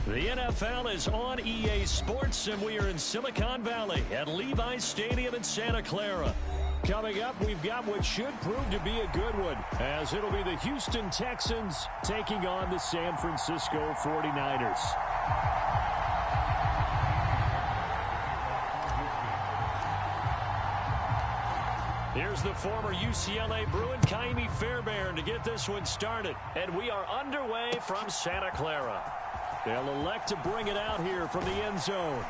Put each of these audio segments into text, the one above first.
The NFL is on EA Sports, and we are in Silicon Valley at Levi's Stadium in Santa Clara. Coming up, we've got what should prove to be a good one, as it'll be the Houston Texans taking on the San Francisco 49ers. Here's the former UCLA Bruin, Kaimi Fairbairn, to get this one started. And we are underway from Santa Clara. They'll elect to bring it out here from the end zone.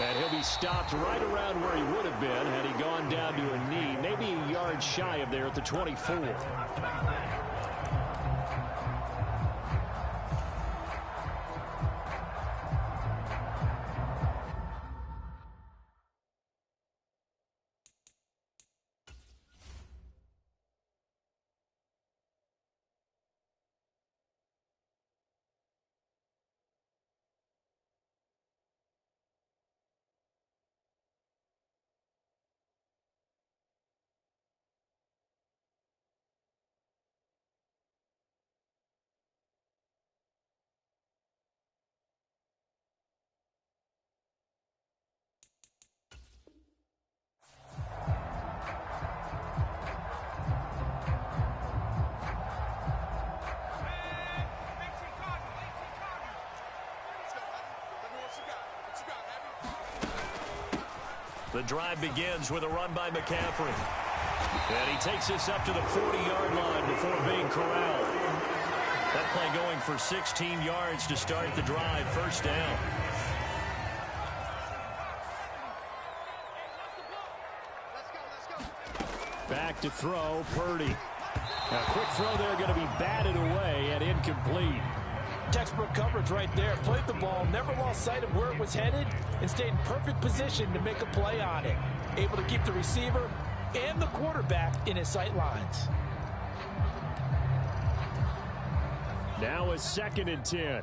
And he'll be stopped right around where he would have been had he gone down to a knee, maybe a yard shy of there at the 24. The drive begins with a run by McCaffrey. And he takes this up to the 40-yard line before being corralled. That play going for 16 yards to start the drive. First down. Back to throw, Purdy. A quick throw there going to be batted away and incomplete. Textbook coverage right there. Played the ball, never lost sight of where it was headed, and stayed in perfect position to make a play on it. Able to keep the receiver and the quarterback in his sight lines. Now a 2nd and 10.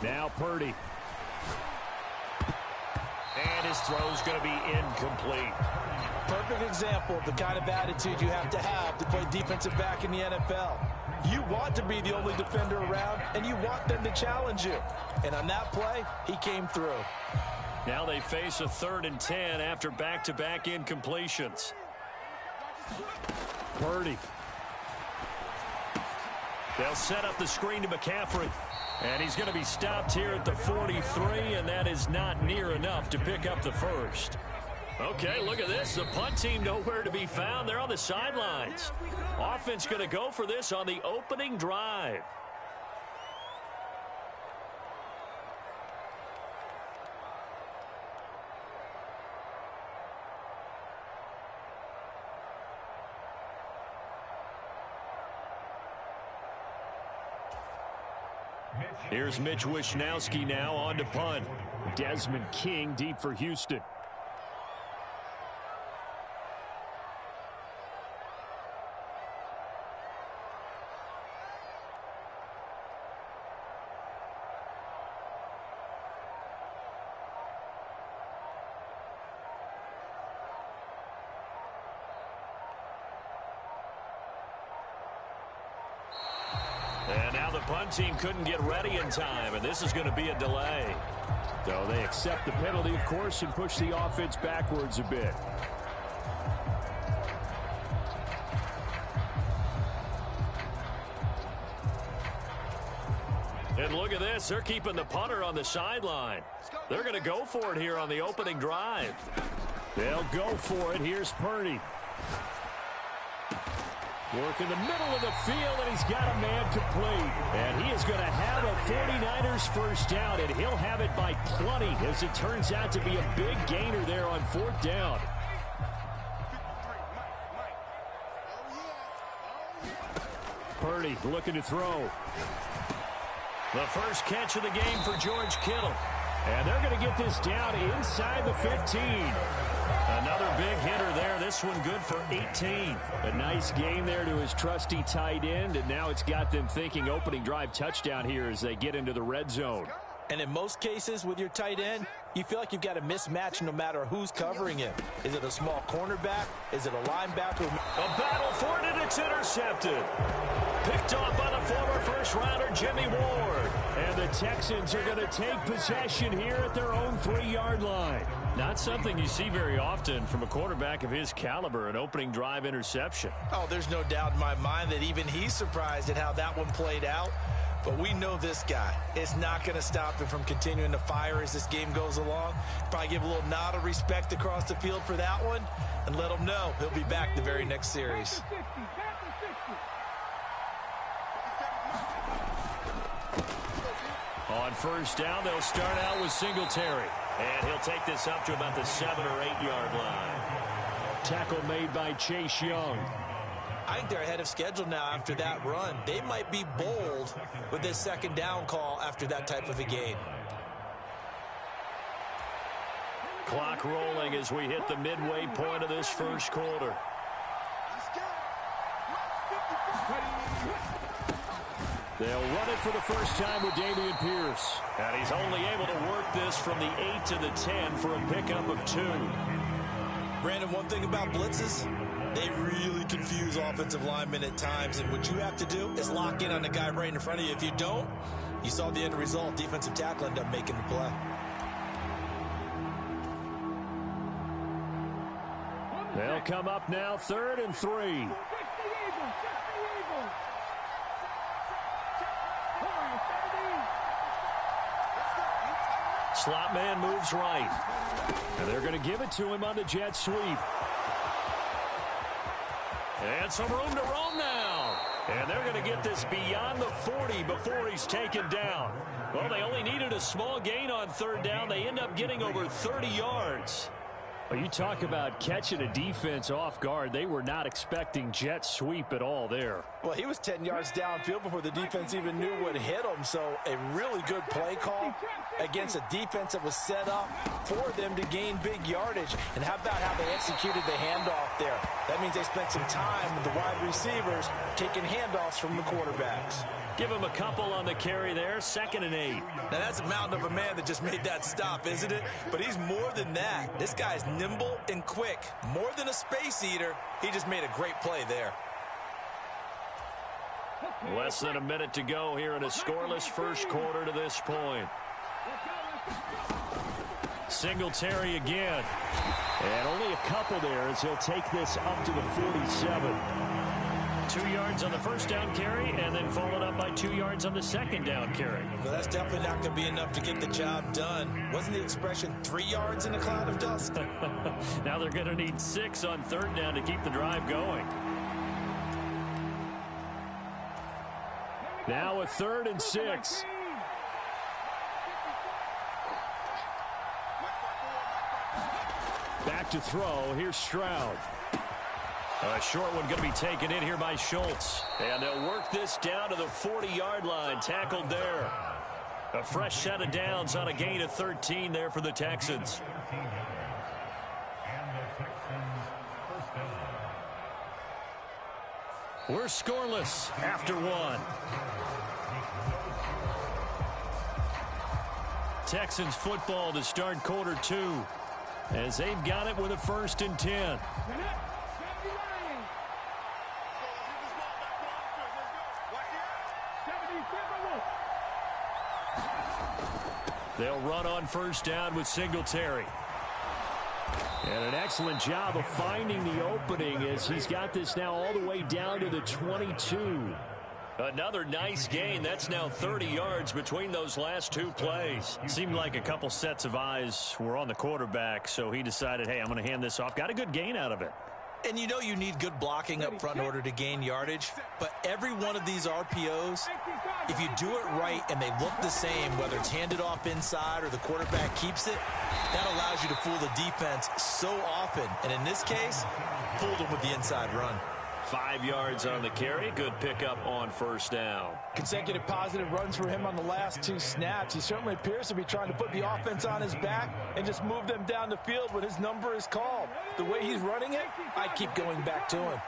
Now Purdy. And his throw's going to be incomplete. Perfect example of the kind of attitude you have to play defensive back in the NFL. You want to be the only defender around, and you want them to challenge you. And on that play, he came through. Now they face a 3rd and 10 after back-to-back incompletions. Purdy. They'll set up the screen to McCaffrey. And he's going to be stopped here at the 43, and that is not near enough to pick up the first. Okay, look at this. The punt team nowhere to be found. They're on the sidelines. Offense going to go for this on the opening drive. Here's Mitch Wishnowsky now on to punt. Desmond King deep for Houston. And now the punt team couldn't get ready in time, and this is going to be a delay. So they accept the penalty, of course, and push the offense backwards a bit. And look at this. They're keeping the punter on the sideline. They're going to go for it here on the opening drive. They'll go for it. Here's Purdy. Work in the middle of the field, and he's got a man complete. And he is going to have a 49ers first down, and he'll have it by plenty, as it turns out to be a big gainer there on 4th down. Purdy looking to throw. The first catch of the game for George Kittle. And they're going to get this down inside the 15. Another big hitter there. This one good for 18. A nice game there to his trusty tight end, and now it's got them thinking opening drive touchdown here as they get into the red zone. And in most cases with your tight end, you feel like you've got a mismatch no matter who's covering him. Is it a small cornerback? Is it a linebacker? A battle for it, and it's intercepted. Picked off by the former first-rounder Jimmy Ward. And the Texans are going to take possession here at their own 3-yard line. Not something you see very often from a quarterback of his caliber, an opening drive interception. Oh, there's no doubt in my mind that even he's surprised at how that one played out. But we know this guy is not going to stop him from continuing to fire as this game goes along. Probably give a little nod of respect across the field for that one and let him know he'll be back the very next series. On first down, they'll start out with Singletary. And he'll take this up to about the 7- or 8-yard line. Tackle made by Chase Young. I think they're ahead of schedule now after that run. They might be bold with this second down call after that type of a game. Clock rolling as we hit the midway point of this first quarter. They'll run it for the first time with Dameon Pierce. And he's only able to work this from the 8 to the 10 for a pickup of 2. Brandon, one thing about blitzes, they really confuse offensive linemen at times, and what you have to do is lock in on the guy right in front of you. If you don't, you saw the end result. Defensive tackle ended up making the play. They'll come up now, 3rd and 3. Slot man moves right. And they're going to give it to him on the jet sweep. And some room to roam now. And they're going to get this beyond the 40 before he's taken down. Well, they only needed a small gain on 3rd down. They end up getting over 30 yards. Well, you talk about catching a defense off guard. They were not expecting jet sweep at all there. Well, he was 10 yards downfield before the defense even knew what hit him. So a really good play call against a defense that was set up for them to gain big yardage. And how about how they executed the handoff there? That means they spent some time with the wide receivers taking handoffs from the quarterbacks. Give him a couple on the carry there, 2nd and 8. Now, that's a mountain of a man that just made that stop, isn't it? But he's more than that. This guy's nimble and quick. More than a space eater, he just made a great play there. Less than a minute to go here in a scoreless first quarter to this point. Singletary again. And only a couple there as he'll take this up to the 47. 2 yards on the first down carry, and then followed up by 2 yards on the second down carry. Well, that's definitely not going to be enough to get the job done. Wasn't the expression 3 yards in a cloud of dust? Now they're going to need 6 on 3rd down to keep the drive going. Now a 3rd and 6. Back to throw. Here's Stroud. A short one going to be taken in here by Schultz. And they'll work this down to the 40-yard line. Tackled there. A fresh set of downs on a gain of 13 there for the Texans. We're scoreless after 1. Texans football to start quarter 2 as they've got it with a 1st and 10. They'll run on first down with Singletary. And an excellent job of finding the opening as he's got this now all the way down to the 22. Another nice gain. That's now 30 yards between those last 2 plays. Seemed like a couple sets of eyes were on the quarterback, so he decided, hey, I'm going to hand this off. Got a good gain out of it. And you know you need good blocking up front in order to gain yardage. But every one of these RPOs, if you do it right and they look the same, whether it's handed off inside or the quarterback keeps it, that allows you to fool the defense so often. And in this case, fooled them with the inside run. 5 yards on the carry. Good pickup on first down. Consecutive positive runs for him on the last 2 snaps. He certainly appears to be trying to put the offense on his back and just move them down the field when his number is called. The way he's running it, I keep going back to him.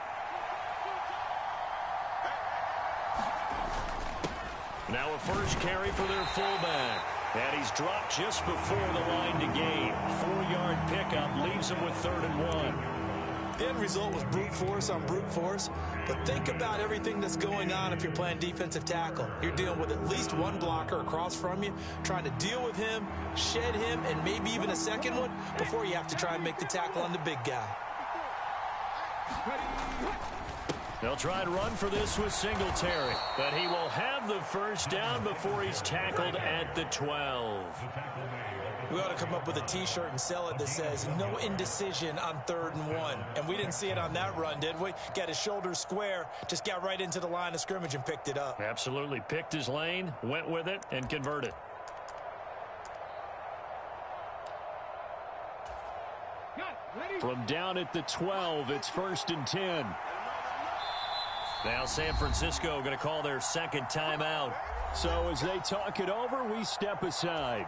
Now a first carry for their fullback. And he's dropped just before the line to gain. 4-yard pickup leaves him with 3rd and 1. The end result was brute force on brute force. But think about everything that's going on if you're playing defensive tackle. You're dealing with at least one blocker across from you, trying to deal with him, shed him, and maybe even a second one before you have to try and make the tackle on the big guy. They'll try and run for this with Singletary, but he will have the first down before he's tackled at the 12. We ought to come up with a T-shirt and sell it that says, no indecision on 3rd and 1. And we didn't see it on that run, did we? Got his shoulders square, just got right into the line of scrimmage and picked it up. Absolutely. Picked his lane, went with it, and converted. From down at the 12, it's 1st and 10. Now San Francisco going to call their second timeout. So as they talk it over, we step aside.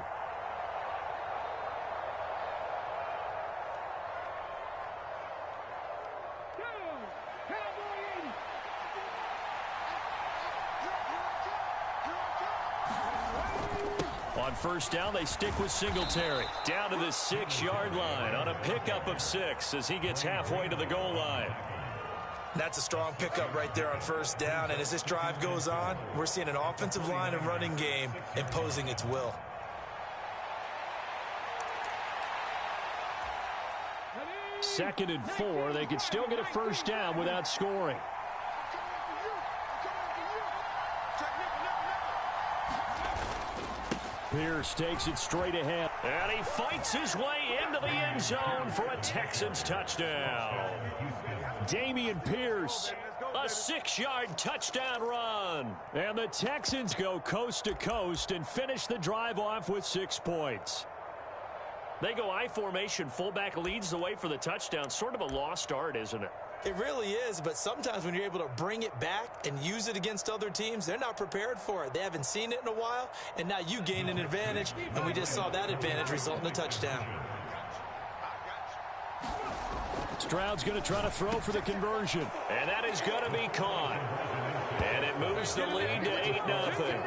On first down, they stick with Singletary. Down to the 6-yard line on a pickup of 6 as he gets halfway to the goal line. That's a strong pickup right there on first down. And as this drive goes on, we're seeing an offensive line and running game imposing its will. Second and 4. They could still get a first down without scoring. Pierce takes it straight ahead. And he fights his way into the end zone for a Texans touchdown. Dameon Pierce, a 6-yard touchdown run. And the Texans go coast to coast and finish the drive off with 6 points. They go I formation. Fullback leads the way for the touchdown. Sort of a lost art, isn't it? It really is, but sometimes when you're able to bring it back and use it against other teams, they're not prepared for it. They haven't seen it in a while, and now you gain an advantage, and we just saw that advantage result in a touchdown. Stroud's going to try to throw for the conversion. And that is going to be caught. And it moves the lead to 8-0.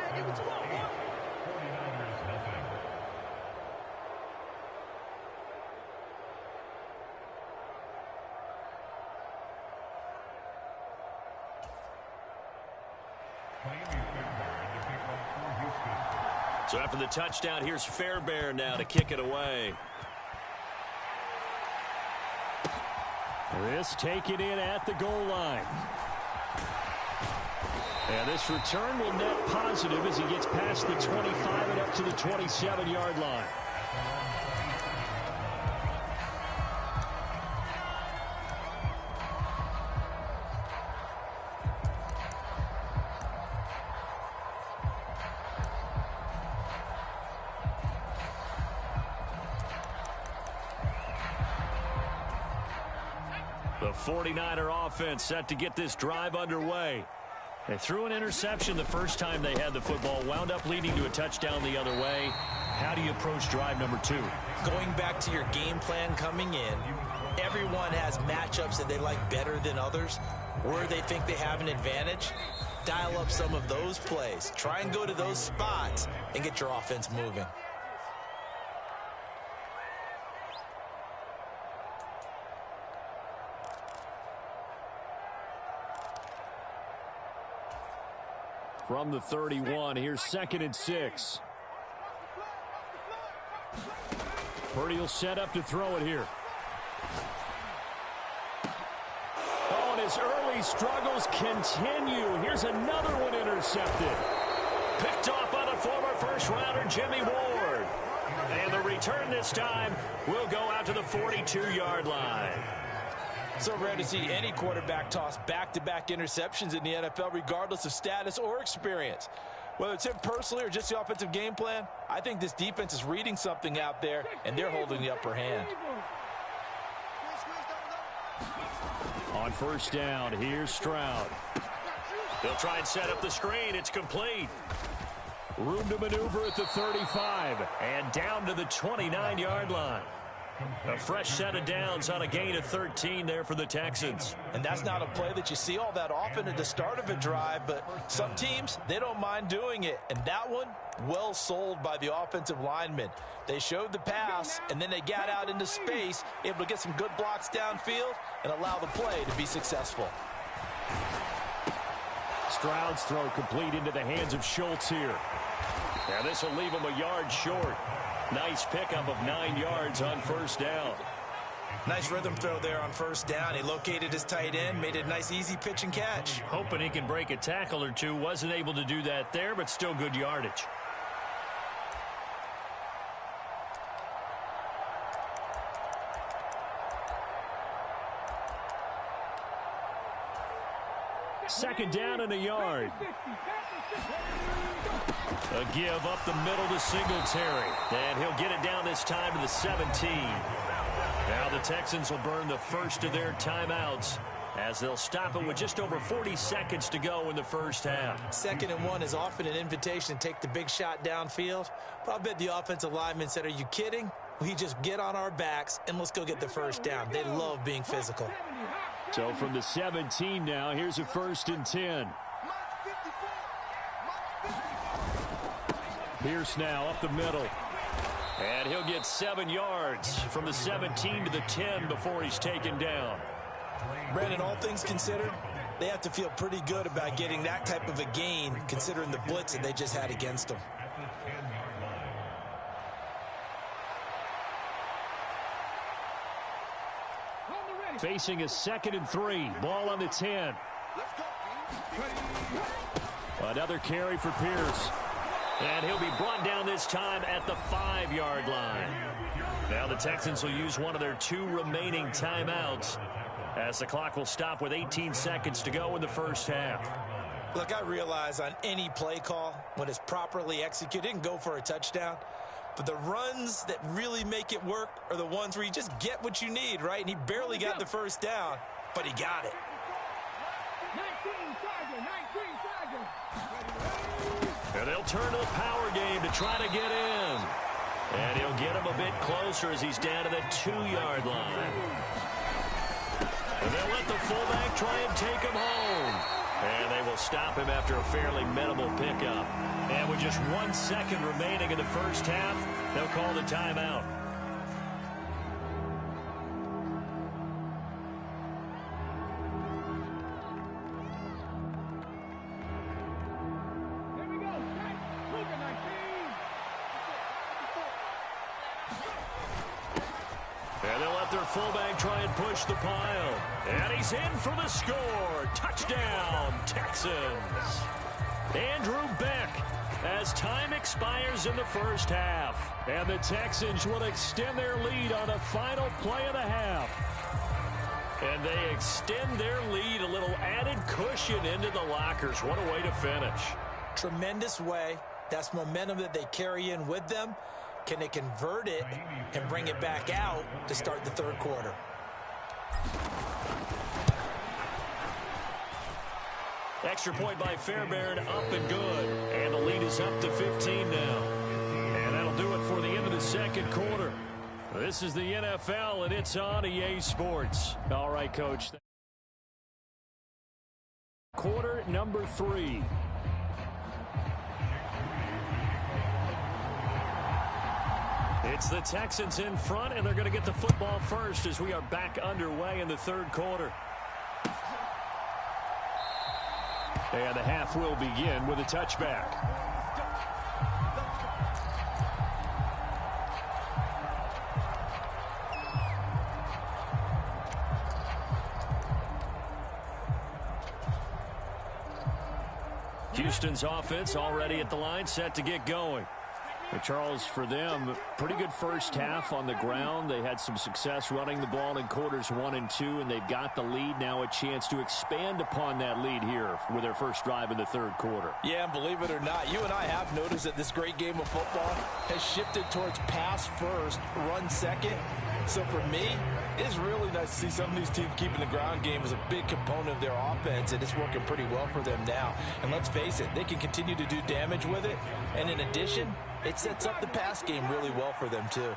So after the touchdown, here's Fairbairn now to kick it away. This taken in at the goal line. And this return will net positive as he gets past the 25 and up to the 27-yard line. The 49er offense set to get this drive underway. They threw an interception the first time they had the football, wound up leading to a touchdown the other way. How do you approach drive number 2? Going back to your game plan coming in, everyone has matchups that they like better than others. Where they think they have an advantage, dial up some of those plays. Try and go to those spots and get your offense moving. From the 31, here's 2nd and 6. Purdy will set up to throw it here. Oh, and his early struggles continue. Here's another one intercepted. Picked off by the former first-rounder Jimmy Ward. And the return this time will go out to the 42-yard line. So rare to see any quarterback toss back-to-back interceptions in the NFL, regardless of status or experience. Whether it's him personally or just the offensive game plan, I think this defense is reading something out there, and they're holding the upper hand. On On first down, here's Stroud. They'll try and set up the screen. It's complete. Room to maneuver at the 35 and down to the 29-yard line. A fresh set of downs on a gain of 13 there for the Texans. And that's not a play that you see all that often at the start of a drive, but some teams, they don't mind doing it. And that one, well sold by the offensive lineman. They showed the pass, and then they got out into space, able to get some good blocks downfield and allow the play to be successful. Stroud's throw complete into the hands of Schultz here. Now this will leave him a yard short. Nice pickup of 9 yards on first down. Nice rhythm throw there on first down. He located his tight end, made it a nice easy pitch and catch. Hoping he can break a tackle or two. Wasn't able to do that there, but still good yardage. Second down and a yard. A give up the middle to Singletary. And he'll get it down this time to the 17. Now the Texans will burn the first of their timeouts as they'll stop it with just over 40 seconds to go in the first half. 2nd and 1 is often an invitation to take the big shot downfield. But I bet the offensive lineman said, are you kidding? We just get on our backs and let's go get the first down. They love being physical. So from the 17 now, here's a 1st and 10. Pierce now up the middle. And he'll get 7 yards from the 17 to the 10 before he's taken down. Brandon, all things considered, they have to feel pretty good about getting that type of a gain considering the blitz that they just had against them. Facing a 2nd and 3. Ball on the 10. Another carry for Pierce. And he'll be brought down this time at the 5-yard line. Now the Texans will use one of their 2 remaining timeouts as the clock will stop with 18 seconds to go in the first half. Look, I realize on any play call, when it's properly executed, it can go for a touchdown. But the runs that really make it work are the ones where you just get what you need, right? And he barely got the first down, but he got it. And they'll turn to the power game to try to get in. And he'll get him a bit closer as he's down to the 2-yard line. And they'll let the fullback try and take him home. And they will stop him after a fairly minimal pickup. And with just 1 second remaining in the first half, they'll call the timeout. And they'll let their fullback try and push the pile. And he's in for the score. Touchdown, Texans. Andrew Beck as time expires in the first half. And the Texans will extend their lead on a final play of the half. And they extend their lead, a little added cushion into the lockers. What a way to finish. Tremendous way. That's momentum that they carry in with them. Can they convert it and bring it back out to start the third quarter? Extra point by Fairbairn, up and good. And the lead is up to 15 now. And that'll do it for the end of the second quarter. This is the NFL, and it's on EA Sports. All right, Coach. Quarter number 3. It's the Texans in front, and they're going to get the football first as we are back underway in the third quarter. And the half will begin with a touchback. Houston's offense already at the line, set to get going. And Charles, for them, pretty good first half on the ground. They had some success running the ball in quarters 1 and 2, and they've got the lead now, a chance to expand upon that lead here with their first drive in the third quarter. Yeah, and believe it or not, you and I have noticed that this great game of football has shifted towards pass first, run second. So for me, it's really nice to see some of these teams keeping the ground game as a big component of their offense, and it's working pretty well for them now. And let's face it, they can continue to do damage with it. And in addition, it sets up the pass game really well for them too.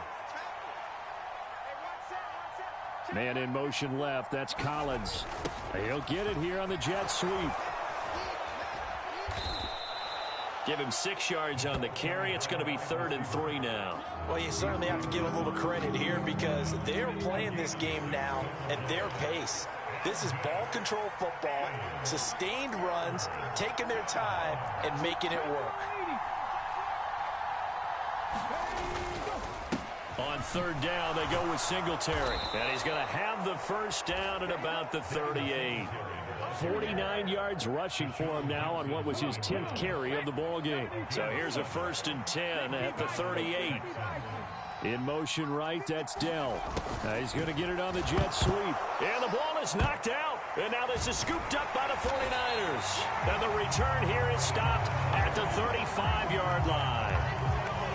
Man in motion left. That's Collins. He'll get it here on the jet sweep. Give him 6 yards on the carry. It's going to be 3rd and 3 now. Well, you certainly have to give them a little credit here because they're playing this game now at their pace. This is ball control football, sustained runs, taking their time, and making it work. On 3rd down, they go with Singletary. And he's going to have the first down at about the 38. 49 yards rushing for him now on what was his 10th carry of the ball game. So here's a 1st and 10 at the 38. In motion right, that's Dell. He's going to get it on the jet sweep. And the ball is knocked out. And now this is scooped up by the 49ers. And the return here is stopped at the 35-yard line.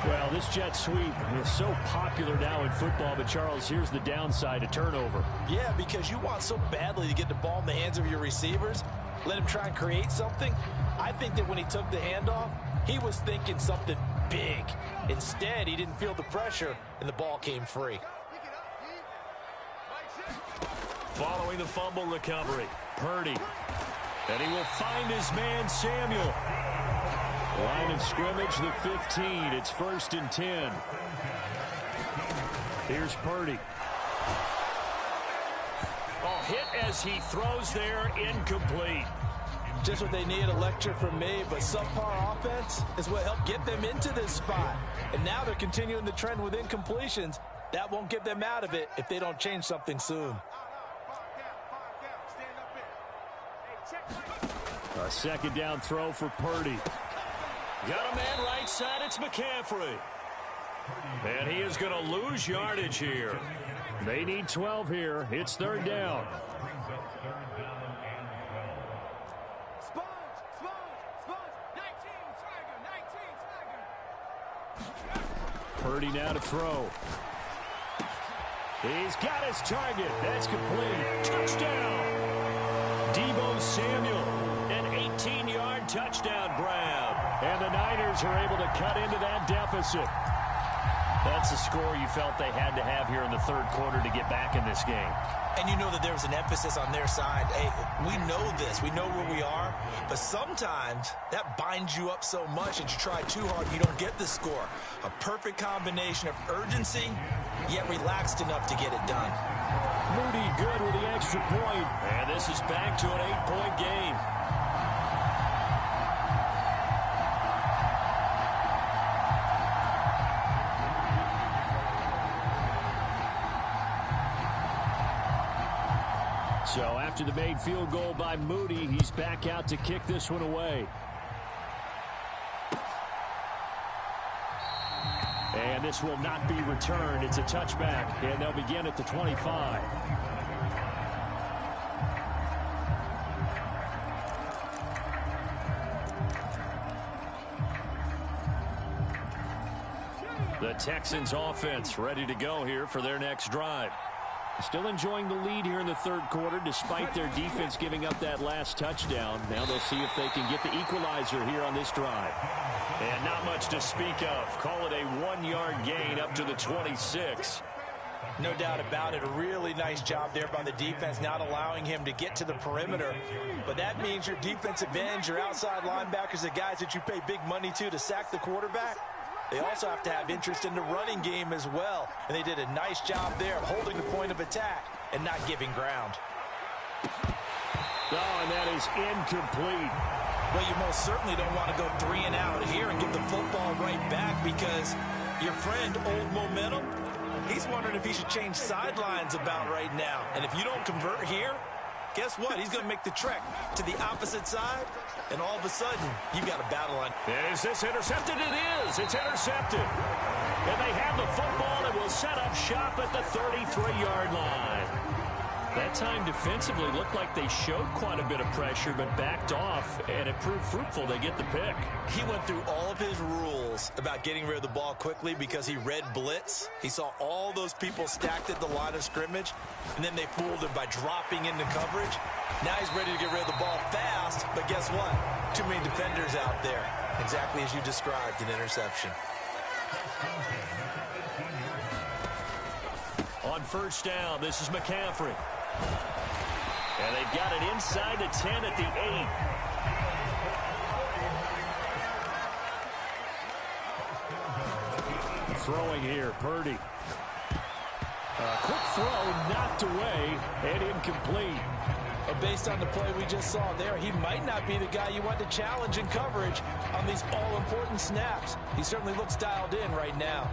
Well, this jet sweep is so popular now in football, but Charles, here's the downside, a turnover. Yeah, because you want so badly to get the ball in the hands of your receivers, let him try and create something. I think that when he took the handoff, he was thinking something big. Instead, he didn't feel the pressure, and the ball came free. Following the fumble recovery, Purdy. And he will find his man, Samuel. Line of scrimmage, the 15. It's 1st and 10. Here's Purdy. Oh, hit as he throws there, incomplete. Just what they need, a lecture from me, but subpar offense is what helped get them into this spot. And now they're continuing the trend with incompletions. That won't get them out of it if they don't change something soon. A 2nd down throw for Purdy. Got a man right side, it's McCaffrey. And he is going to lose yardage here. They need 12 here. It's 3rd down. Purdy now to throw. He's got his target. That's complete. Touchdown. Deebo Samuel, an 18-yard touchdown grab. And the Niners are able to cut into that deficit. That's the score you felt they had to have here in the 3rd quarter to get back in this game. And you know that there was an emphasis on their side. Hey, we know this. We know where we are. But sometimes that binds you up so much that you try too hard, you don't get the score. A perfect combination of urgency, yet relaxed enough to get it done. Moody good with the extra point. And this is back to an 8-point game. So after the made field goal by Moody, he's back out to kick this one away. And this will not be returned. It's a touchback, and they'll begin at the 25. The Texans offense ready to go here for their next drive. Still enjoying the lead here in the 3rd quarter despite their defense giving up that last touchdown. Now they'll see if they can get the equalizer here on this drive. And not much to speak of. Call it a 1-yard gain up to the 26. No doubt about it. A really nice job there by the defense, not allowing him to get to the perimeter. But that means your defensive ends, your outside linebackers, the guys that you pay big money to sack the quarterback, they also have to have interest in the running game as well. And they did a nice job there of holding the point of attack and not giving ground. Oh, and that is incomplete. Well, you most certainly don't want to go 3 and out here and give the football right back because your friend, Old Momentum, he's wondering if he should change sidelines about right now. And if you don't convert here, guess what? He's going to make the trek to the opposite side, and all of a sudden, you've got a battle on. Is this intercepted? It is. It's intercepted. And they have the football and will set up shop at the 33-yard line. That time defensively looked like they showed quite a bit of pressure but backed off, and it proved fruitful. They get the pick. He went through all of his rules about getting rid of the ball quickly because he read blitz. He saw all those people stacked at the line of scrimmage, and then they fooled him by dropping into coverage. Now he's ready to get rid of the ball fast, but guess what? Too many defenders out there. Exactly as you described, an interception. On first down, this is McCaffrey. And they've got it inside the 10 at the 8. Throwing here, Purdy. Quick throw, knocked away, and incomplete. Based on the play we just saw there, he might not be the guy you want to challenge in coverage on these all-important snaps. He certainly looks dialed in right now.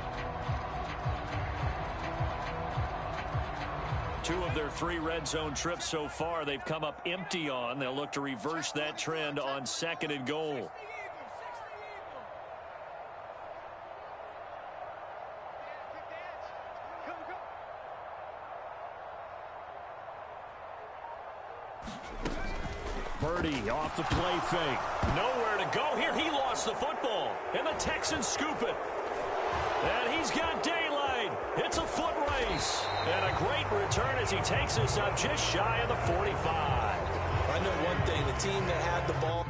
2 of their 3 red zone trips so far, they've come up empty on. They'll look to reverse that trend on 2nd and goal. Purdy off the play fake. Nowhere to go here. He lost the football. And the Texans scoop it. And he's got daylight. It's a foot race. And a great return as he takes us up just shy of the 45. I know one thing. The team that had the ball.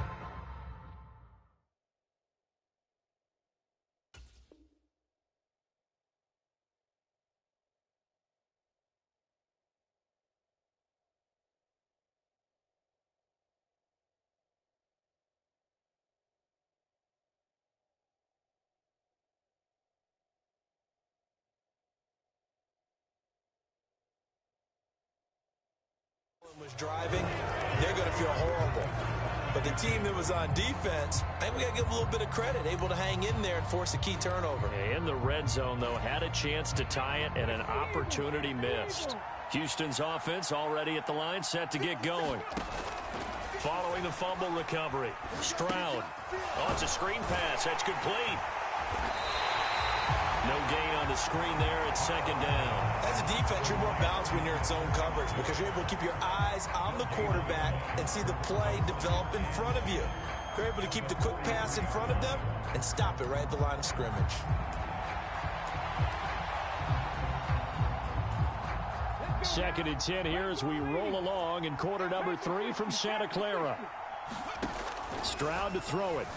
Was driving, they're going to feel horrible. But the team that was on defense, I think we got to give them a little bit of credit, able to hang in there and force a key turnover. In the red zone, though, had a chance to tie it and an opportunity missed. Houston's offense already at the line, set to get going. Following the fumble recovery, Stroud. Oh, it's a screen pass. That's complete. No gain on the screen there at 2nd down. As a defense, you're more balanced when you're in zone coverage because you're able to keep your eyes on the quarterback and see the play develop in front of you. You're able to keep the quick pass in front of them and stop it right at the line of scrimmage. Second and 10 here as we roll along in quarter number 3 from Santa Clara. Stroud to throw it.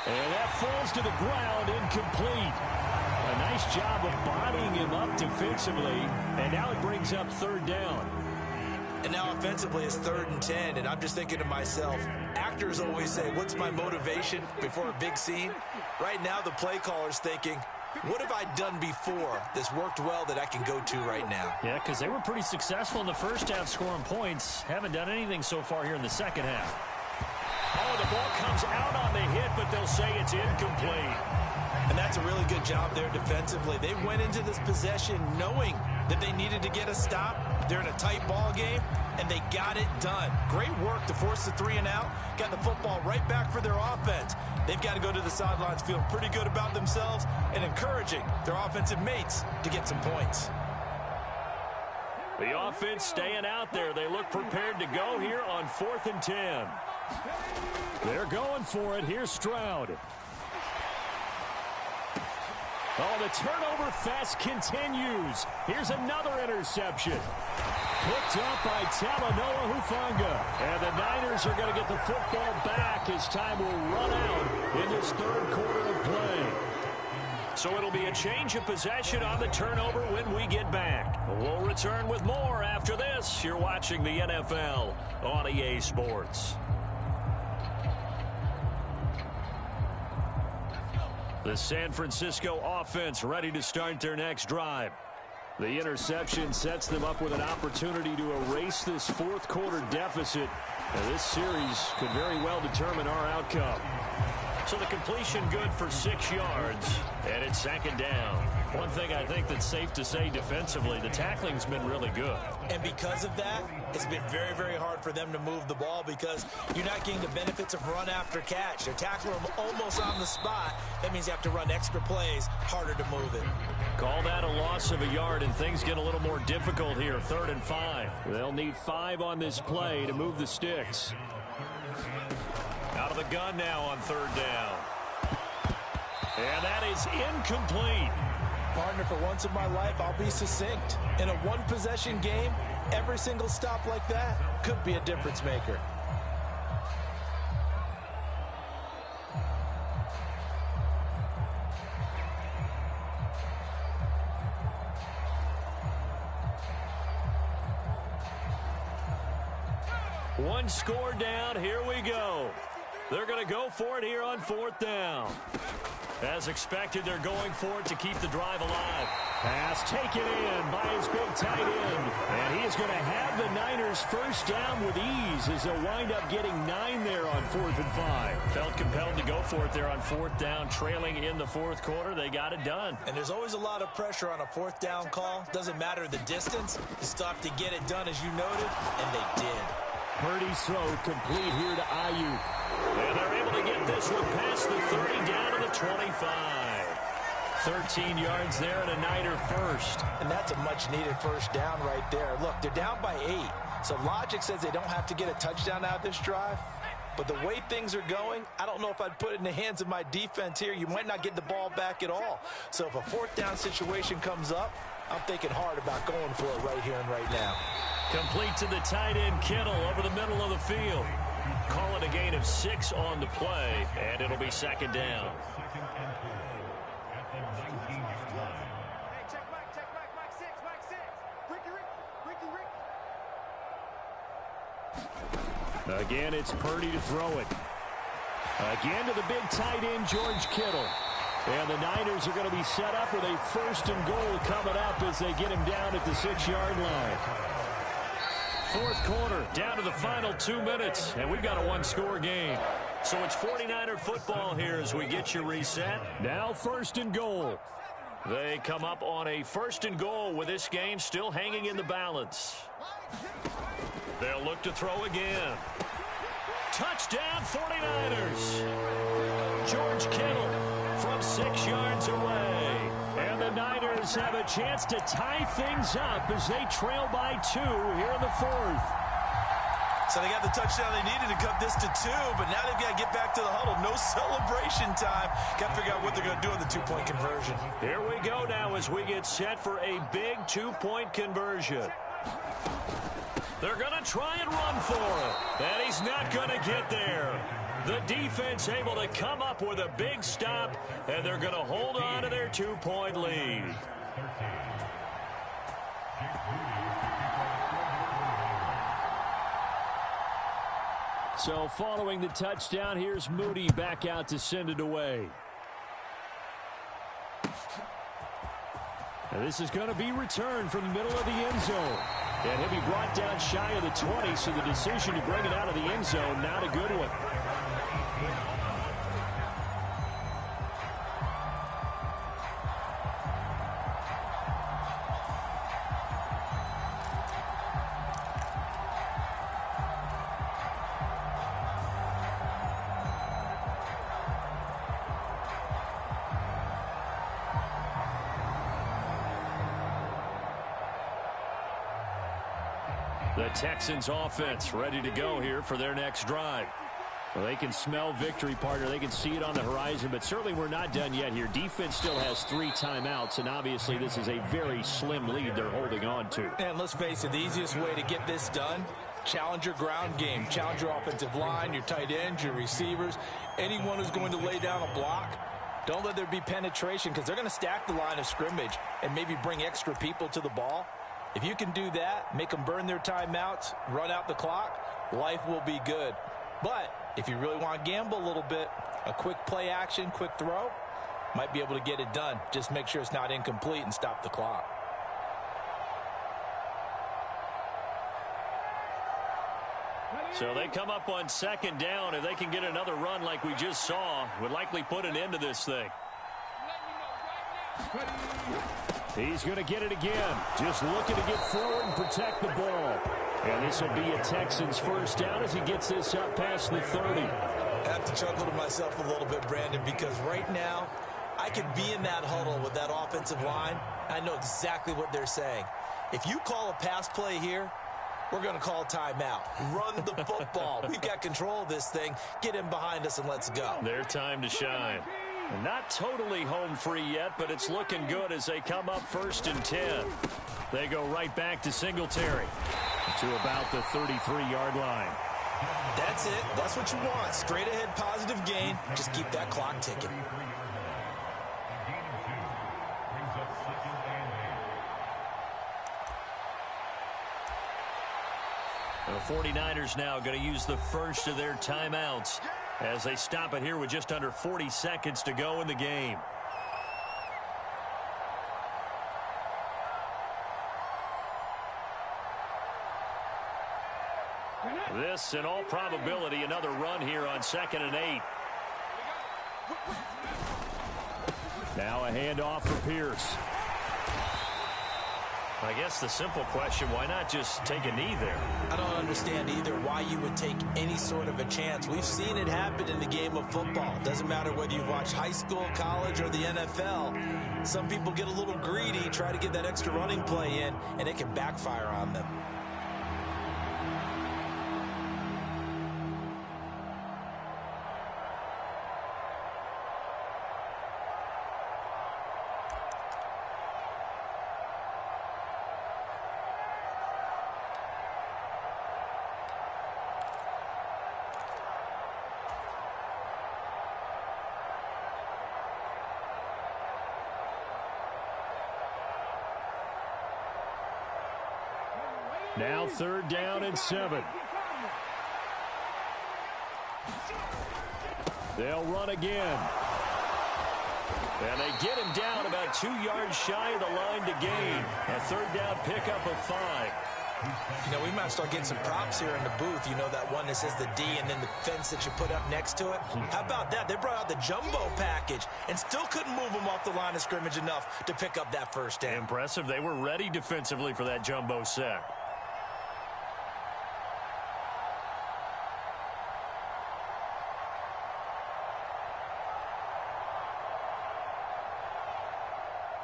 And that falls to the ground, incomplete. A nice job of bodying him up defensively, and now it brings up 3rd down. And now offensively it's 3rd and 10, and I'm just thinking to myself, actors always say, what's my motivation before a big scene? Right now the play caller's thinking, what have I done before that's worked well that I can go to right now? Yeah, because they were pretty successful in the first half scoring points. Haven't done anything so far here in the second half. Oh, the ball comes out on the hit, but they'll say it's incomplete. And that's a really good job there defensively. They went into this possession knowing that they needed to get a stop. They're in a tight ball game, and they got it done. Great work to force the 3 and out. Got the football right back for their offense. They've got to go to the sidelines feeling pretty good about themselves and encouraging their offensive mates to get some points. The offense staying out there. They look prepared to go here on 4th and 10. They're going for it. Here's Stroud. Oh, the turnover fest continues. Here's another interception. Picked up by Talanoa Hufanga. And the Niners are going to get the football back as time will run out in this 3rd quarter of play. So it'll be a change of possession on the turnover when we get back. We'll return with more after this. You're watching the NFL on EA Sports. The San Francisco offense ready to start their next drive. The interception sets them up with an opportunity to erase this 4th quarter deficit. And this series could very well determine our outcome. So the completion good for 6 yards, and it's second down. One thing I think that's safe to say defensively, the tackling's been really good. And because of that, it's been very, very hard for them to move the ball because you're not getting the benefits of run after catch. They're tackling them almost on the spot. That means you have to run extra plays, harder to move it. Call that a loss of a yard, and things get a little more difficult here. 3rd and 5. They'll need 5 on this play to move the sticks. Out of the gun now on 3rd down. And that is incomplete. Partner, for once in my life, I'll be succinct. In a one-possession game, every single stop like that could be a difference maker. One score down. Here we go. They're going to go for it here on 4th down. As expected, they're going for it to keep the drive alive. Pass taken in by his big tight end. And he is going to have the Niners first down with ease as they'll wind up getting 9 there on 4th and 5. Felt compelled to go for it there on 4th down, trailing in the 4th quarter. They got it done. And there's always a lot of pressure on a 4th down call. Doesn't matter the distance. You still have to get it done, as you noted, and they did. Purdy's throw complete here to Ayuk. And they're able to get this one past the 30 down to the 25. 13 yards there and a Niner first. And that's a much-needed first down right there. Look, they're down by 8. So logic says they don't have to get a touchdown out of this drive. But the way things are going, I don't know if I'd put it in the hands of my defense here. You might not get the ball back at all. So if a 4th down situation comes up, I'm thinking hard about going for it right here and right now. Complete to the tight end, Kittle, over the middle of the field. Call it a gain of 6 on the play, and it'll be second down. Again, it's Purdy to throw it. Again to the big tight end, George Kittle. And the Niners are going to be set up with a 1st and goal coming up as they get him down at the 6-yard line. 4th quarter, down to the final 2 minutes, and we've got a 1-score game. So it's 49er football here as we get you reset. Now 1st and goal. They come up on a 1st and goal with this game still hanging in the balance. They'll look to throw again. Touchdown 49ers. George Kittle from 6 yards away. And the Niners have a chance to tie things up as they trail by 2 here in the 4th. So they got the touchdown they needed to cut this to 2, but now they've got to get back to the huddle. No celebration time. Got to figure out what they're going to do on the 2-point conversion. Here we go now as we get set for a big 2-point conversion. They're going to try and run for it. And he's not going to get there. The defense able to come up with a big stop, and they're going to hold on to their 2-point lead. So following the touchdown, here's Moody back out to send it away. And this is going to be returned from the middle of the end zone. And he'll be brought down shy of the 20, so the decision to bring it out of the end zone, not a good one. The Texans offense ready to go here for their next drive. Well, they can smell victory, partner. They can see it on the horizon, but certainly we're not done yet here. Defense still has 3 timeouts, and obviously this is a very slim lead they're holding on to. And let's face it, the easiest way to get this done, challenge your ground game. Challenge your offensive line, your tight ends, your receivers, anyone who's going to lay down a block. Don't let there be penetration because they're going to stack the line of scrimmage and maybe bring extra people to the ball. If you can do that, make them burn their timeouts, run out the clock, life will be good. But if you really want to gamble a little bit, a quick play action, quick throw, might be able to get it done. Just make sure it's not incomplete and stop the clock. So they come up on second down. If they can get another run like we just saw, would likely put an end to this thing. He's going to get it again. Just looking to get forward and protect the ball. And this will be a Texans first down as he gets this up past the 30. I have to chuckle to myself a little bit, Brandon, because right now I could be in that huddle with that offensive line. I know exactly what they're saying. If you call a pass play here, we're going to call timeout. Run the football. We've got control of this thing. Get him behind us and let's go. Their time to shine. Not totally home free yet, but it's looking good as they come up 1st and 10. They go right back to Singletary to about the 33-yard line. That's it. That's what you want. Straight ahead positive gain. Just keep that clock ticking. The 49ers now going to use the first of their timeouts as they stop it here with just under 40 seconds to go in the game. This, in all probability, another run here on 2nd and 8. Now a handoff for Pierce. I guess the simple question, why not just take a knee there? I don't understand either why you would take any sort of a chance. We've seen it happen in the game of football. Doesn't matter whether you've watched high school, college, or the NFL. Some people get a little greedy, try to get that extra running play in, and it can backfire on them. Now 3rd down and 7. They'll run again. And they get him down about 2 yards shy of the line to gain. A 3rd down pickup of 5. You know, we might start getting some props here in the booth. You know, that one that says the D and then the fence that you put up next to it. How about that? They brought out the jumbo package and still couldn't move them off the line of scrimmage enough to pick up that first down. Impressive. They were ready defensively for that jumbo sack.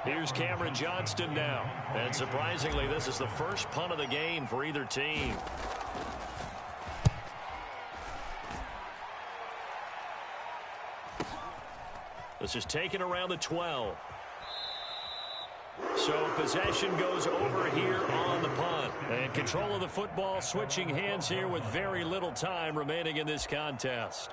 Here's Cameron Johnston now. And surprisingly, this is the first punt of the game for either team. This is taken around the 12. So possession goes over here on the punt. And control of the football switching hands here with very little time remaining in this contest.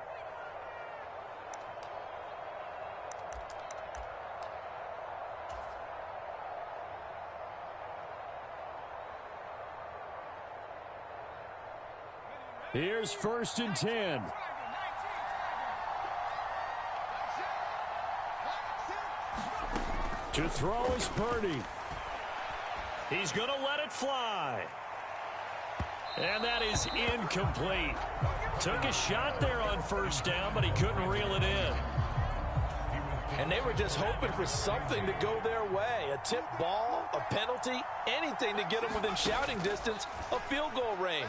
Here's 1st and 10. To throw is Purdy. He's going to let it fly. And that is incomplete. Took a shot there on 1st down, but he couldn't reel it in. And they were just hoping for something to go their way. A tip ball, a penalty, anything to get them within shouting distance of field goal range.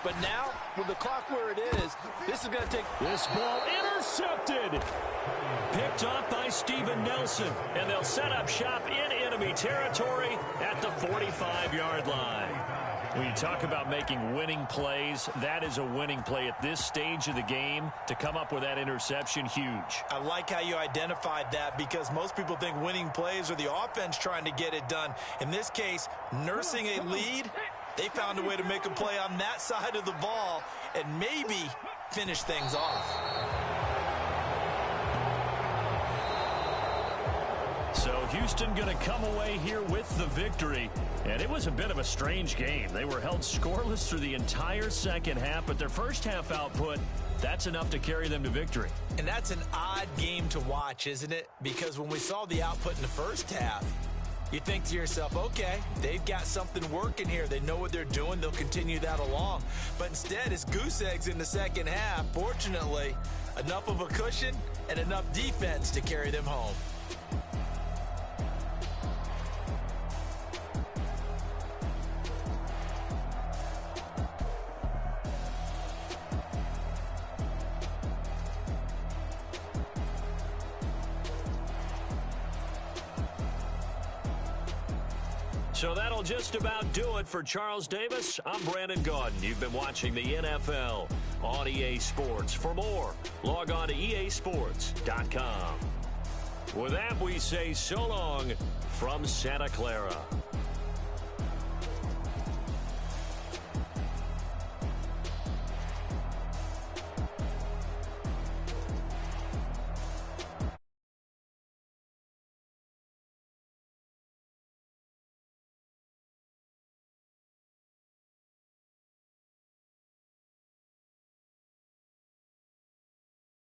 But now, with the clock where it is, this is going to take... This ball intercepted. Picked off by Steven Nelson. And they'll set up shop in enemy territory at the 45-yard line. When you talk about making winning plays, that is a winning play at this stage of the game. To come up with that interception, huge. I like how you identified that because most people think winning plays are the offense trying to get it done. In this case, nursing a lead, they found a way to make a play on that side of the ball and maybe finish things off. So Houston going to come away here with the victory. And it was a bit of a strange game. They were held scoreless through the entire second half, but their first half output, that's enough to carry them to victory. And that's an odd game to watch, isn't it? Because when we saw the output in the first half, You think to yourself, okay, they've got something working here. They know what they're doing. They'll continue that along. But instead, it's goose eggs in the second half. Fortunately, enough of a cushion and enough defense to carry them home. So that'll just about do it for Charles Davis. I'm Brandon Gaudin. You've been watching the NFL on EA Sports. For more, log on to easports.com. With that, we say so long from Santa Clara.